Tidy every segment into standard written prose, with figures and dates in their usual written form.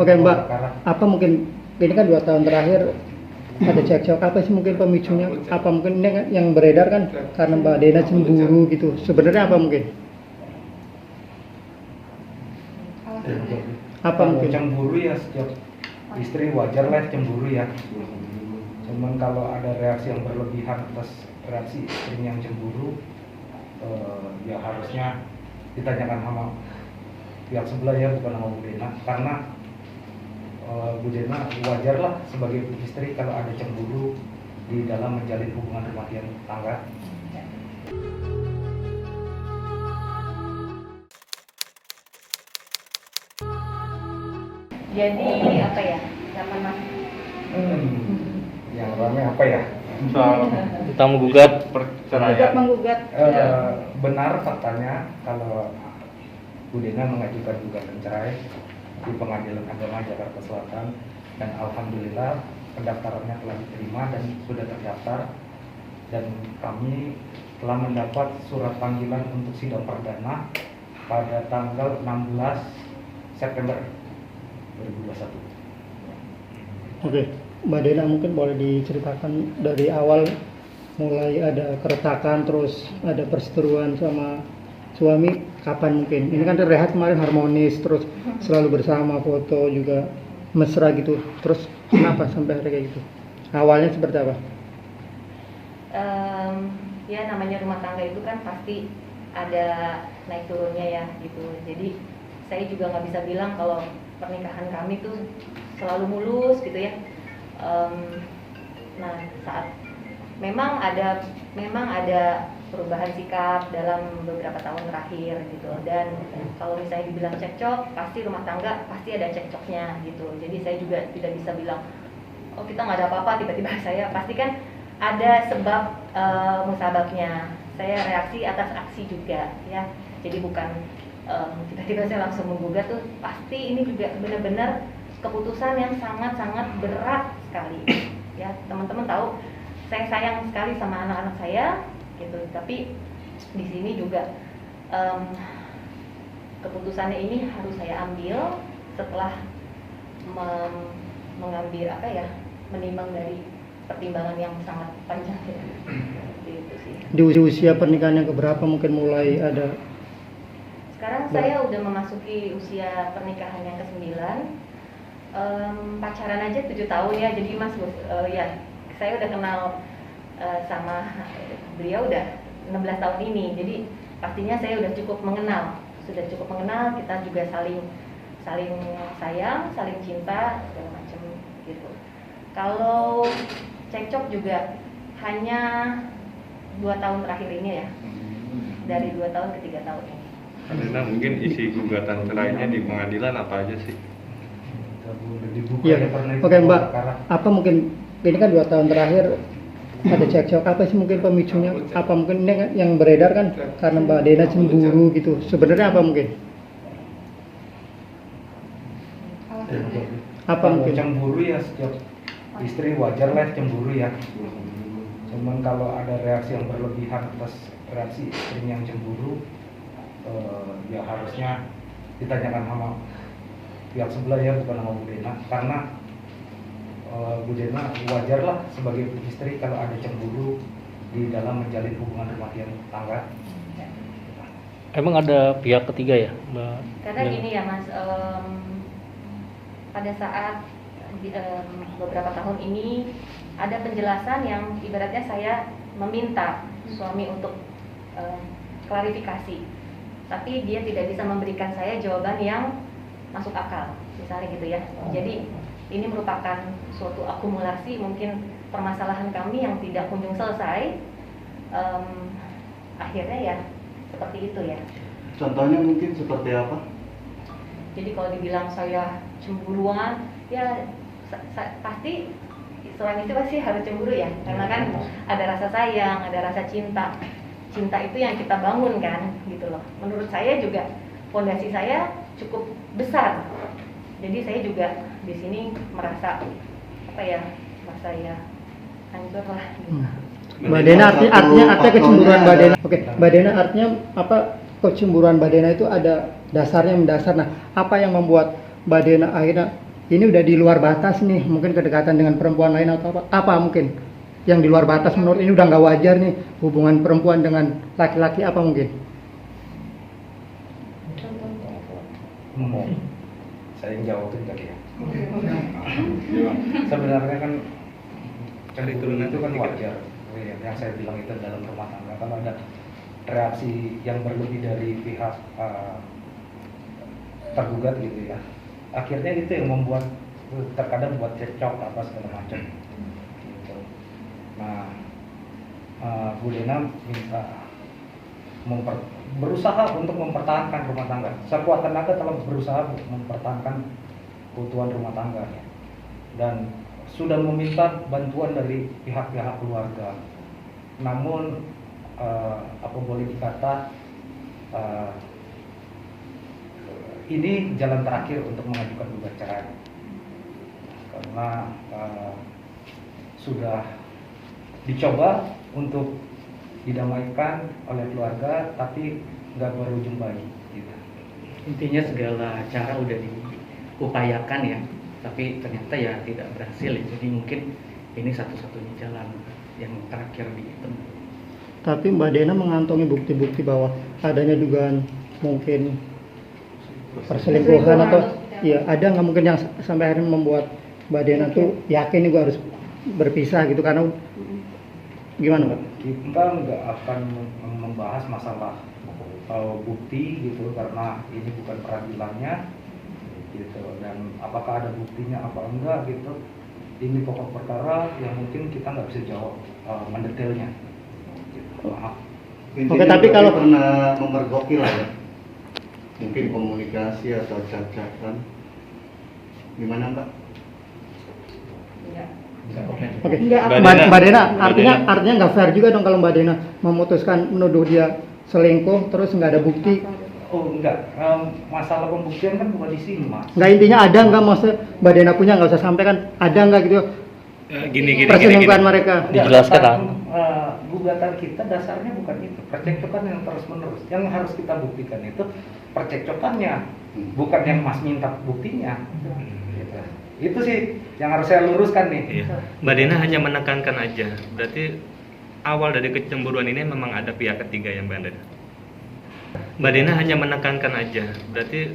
Oke Mbak, apa mungkin ini kan 2 tahun terakhir ada cekcok, apa sih mungkin pemicunya? Apa mungkin ini kan yang beredar kan karena Mbak Dena cemburu gitu? Sebenarnya apa mungkin? Apa Kalau mungkin? cemburu ya setiap istri wajar lah cemburu ya. Cuman kalau ada reaksi yang berlebihan atas reaksi istrinya yang cemburu, ya harusnya ditanyakan sama pihak sebelah ya, bukan sama Bu Dena. Karena Bu Dena wajar lah sebagai istri kalau ada cemburu di dalam menjalin hubungan rumah tangga. Jadi apa ya? Zaman mas. Yang ramai apa ya? Kita menggugat Menggugat menggugat. Benar faktanya kalau Bu Dena mengajukan gugatan cerai di Pengadilan Agama Jakarta Selatan, dan alhamdulillah pendaftarannya telah diterima dan sudah terdaftar, dan kami telah mendapat surat panggilan untuk sidang perdana pada tanggal 16 September 2021. Oke, Mbak Dena mungkin boleh diceritakan dari awal mulai ada keretakan terus ada perseteruan sama suami kapan mungkin? Ini kan rehat kemarin harmonis terus selalu bersama, foto juga mesra gitu. Terus kenapa sampai ada kayak gitu? Awalnya seperti apa? Ya namanya rumah tangga itu kan pasti ada naik turunnya ya gitu. Jadi saya juga nggak bisa bilang kalau pernikahan kami tuh selalu mulus gitu ya. Nah saat memang ada perubahan sikap dalam beberapa tahun terakhir gitu, dan kalau misalnya dibilang cekcok, pasti rumah tangga pasti ada cekcoknya gitu. Jadi saya juga tidak bisa bilang oh kita nggak ada apa-apa tiba-tiba saya, pasti kan ada sebab musababnya. Saya reaksi atas aksi juga ya, jadi bukan tiba-tiba saya langsung menggugat tuh. Pasti ini juga benar-benar keputusan yang sangat-sangat berat sekali ya. Teman-teman tahu saya sayang sekali sama anak-anak saya gitu, tapi di sini juga keputusannya ini harus saya ambil setelah mengambil apa ya, menimbang dari pertimbangan yang sangat panjang ya. Seperti itu sih. Di usia pernikahan yang keberapa mungkin mulai ada? Sekarang saya udah memasuki usia pernikahan yang ke-9. Pacaran aja 7 tahun ya, jadi Mas ya saya udah kenal sama beliau udah 16 tahun ini, jadi pastinya saya udah cukup mengenal, kita juga saling sayang, saling cinta segala macam gitu. Kalau cekcok juga hanya 2 tahun terakhir ini ya, dari 2 tahun ke 3 tahun ini. Karena mungkin isi gugatan cerainya di pengadilan apa aja sih? Iya. Oke Mbak, apa mungkin ini kan 2 tahun terakhir ada cekcok, apa sih mungkin pemicunya? Apa mungkin ini kan yang beredar kan karena Mbak Dena cemburu gitu? Sebenarnya apa mungkin? Apa mungkin? Cemburu ya setiap istri wajar lah cemburu ya. Cuman kalau ada reaksi yang berlebihan atas reaksi istrinya yang cemburu, ya harusnya ditanyakan sama pihak sebelah ya, bukan sama Bu Dena. Karena Bu Dena wajar lah sebagai istri kalau ada cemburu di dalam menjalin hubungan rumah tangga. Emang ada pihak ketiga ya, Mbak? Karena gini ya Mas, pada saat beberapa tahun ini ada penjelasan yang ibaratnya saya meminta suami untuk klarifikasi, tapi dia tidak bisa memberikan saya jawaban yang masuk akal, misalnya gitu ya. Jadi ini merupakan suatu akumulasi mungkin permasalahan kami yang tidak kunjung selesai. Akhirnya ya seperti itu ya. Contohnya mungkin seperti apa? Jadi kalau dibilang saya cemburuan, ya pasti selain itu pasti harus cemburu ya, karena kan ada rasa sayang, ada rasa cinta. Cinta itu yang kita bangun kan, gitu loh. Menurut saya juga fondasi saya cukup besar. Jadi saya juga di sini merasa apa ya, merasa ya hancur lah. Gitu. Mbak Dena artinya kecemburuan Mbak Dena. Oke, Mbak Dena artinya apa, kecemburuan Mbak Dena itu ada dasarnya mendasar. Nah, apa yang membuat Mbak Dena akhirnya ini udah di luar batas nih, mungkin kedekatan dengan perempuan lain atau apa mungkin yang di luar batas menurut ini udah nggak wajar nih hubungan perempuan dengan laki-laki apa mungkin? Saya yang jawabin tadi ya. Sebenarnya kan Cari cemburu turunan itu kan dikit. wajar. Yang saya bilang itu dalam rumah tangga kalau ada reaksi yang berlebih dari pihak tergugat gitu ya. Akhirnya itu yang membuat terkadang buat cekcok apa segala macam. Gitu. Nah, Bu Lena minta berusaha untuk mempertahankan rumah tangga. Sekuat tenaga telah berusaha mempertahankan keutuhan rumah tangga dan sudah meminta bantuan dari pihak-pihak keluarga. Namun apa boleh dikata ini jalan terakhir untuk mengajukan gugat cerai karena sudah dicoba untuk didamaikan oleh keluarga tapi nggak berujung baik gitu. Intinya segala cara udah diupayakan ya, tapi ternyata ya tidak berhasil ya. Jadi mungkin ini satu-satunya jalan yang terakhir ditempuh. Tapi Mbak Dena mengantongi bukti-bukti bahwa adanya dugaan mungkin perselingkuhan atau ya ada nggak mungkin yang sampai akhirnya membuat Mbak Dena tuh yakin nih gue harus berpisah gitu karena gimana Pak? Kita nggak akan membahas masalah bukti gitu karena ini bukan peradilannya gitu dan apakah ada buktinya apa enggak gitu. Ini pokok perkara yang mungkin kita nggak bisa jawab mendetailnya. Gitu. Maaf. Intinya Oke, tapi berarti kalau- pernah memergoki lah ya, mungkin komunikasi atau cacatan, gimana Mbak? Enggak. Oke, Enggak, Mbak Dena, Mbak artinya Dena. nggak fair juga dong kalau Mbak Dena memutuskan menuduh dia selingkuh terus nggak ada bukti. Oh enggak, masalah pembuktian kan bukan di sini mas. Nggak intinya ada nggak maksudnya Mbak Dena punya nggak usah sampaikan ada nggak gitu Gini. perselingkuhan mereka. Enggak, Dijelaskan, gugatan kita dasarnya bukan itu, percekcokan yang terus menerus. Yang harus kita buktikan itu percekcokannya, bukan yang mas minta buktinya. Gitu. Itu sih yang harus saya luruskan nih. Iya. Mbak Dena hanya menekankan aja. Berarti awal dari kecemburuan ini memang ada pihak ketiga yang Mbak Dena. Mbak Dena hanya menekankan aja. Berarti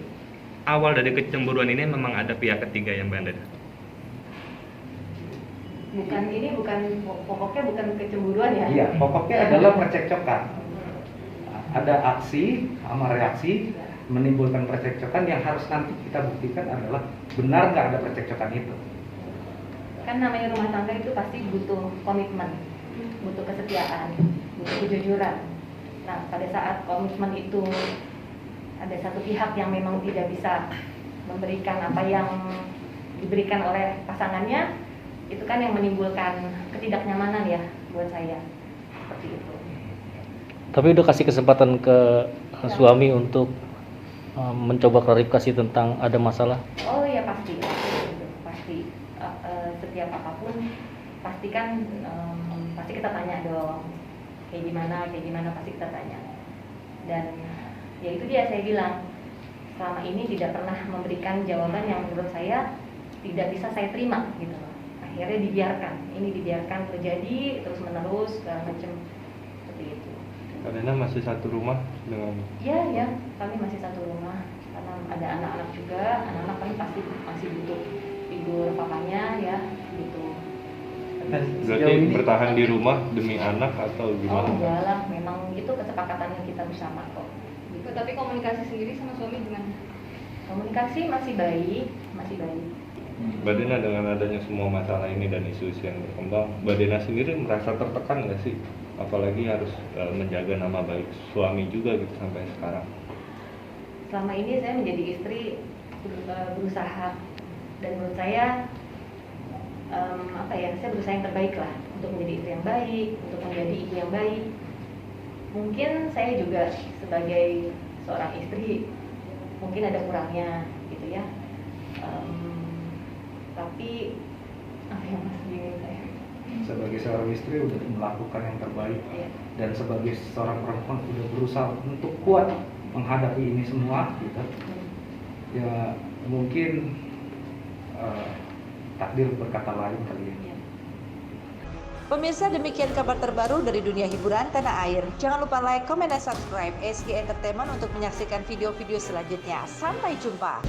awal dari kecemburuan ini memang ada pihak ketiga yang Mbak Dena. Bukan pokoknya bukan kecemburuan ya. Iya, pokoknya adalah percekcokan. Ada aksi sama reaksi menimbulkan percekcokan yang harus nanti kita buktikan adalah benar nggak ada percekcokan itu. Kan namanya rumah tangga itu pasti butuh komitmen, butuh kesetiaan, butuh kejujuran. Nah, pada saat komitmen itu ada satu pihak yang memang tidak bisa memberikan apa yang diberikan oleh pasangannya, itu kan yang menimbulkan ketidaknyamanan ya buat saya. Seperti itu. Tapi udah kasih kesempatan ke suami untuk mencoba klarifikasi tentang ada masalah. Oh iya pasti. Setiap apapun pasti kan pasti kita tanya dong. Kayak gimana pasti kita tanya. Dan ya itu dia saya bilang selama ini tidak pernah memberikan jawaban yang menurut saya tidak bisa saya terima gitu loh. Akhirnya dibiarkan terjadi terus menerus segala macam seperti itu. Karena masih satu rumah dengan Ya, kami masih satu rumah karena ada anak-anak juga. Anak-anak kan pasti masih butuh tidur papanya ya gitu. berarti bertahan di rumah demi anak atau Oh gimana? enggak lah, memang itu kesepakatan yang kita bersama kok. Gitu. Tapi komunikasi sendiri sama suami gimana? Komunikasi masih baik. Mbak Dena dengan adanya semua masalah ini dan isu-isu yang berkembang, Mbak Dena sendiri merasa tertekan nggak sih? Apalagi harus menjaga nama baik suami juga gitu sampai sekarang. Selama ini saya menjadi istri berusaha dan menurut saya saya berusaha yang terbaik lah untuk menjadi istri yang baik, untuk menjadi ibu yang baik. Mungkin saya juga sebagai seorang istri mungkin ada kurangnya gitu ya. Tapi apa yang masih bingung saya? Sebagai seorang istri udah melakukan yang terbaik Iya. dan sebagai seorang perempuan udah berusaha untuk kuat menghadapi ini semua gitu. Ya mungkin takdir berkata lain kali ya. Pemirsa, demikian kabar terbaru dari dunia hiburan tanah air. Jangan lupa like, comment, dan subscribe SG Entertainment untuk menyaksikan video-video selanjutnya. Sampai jumpa.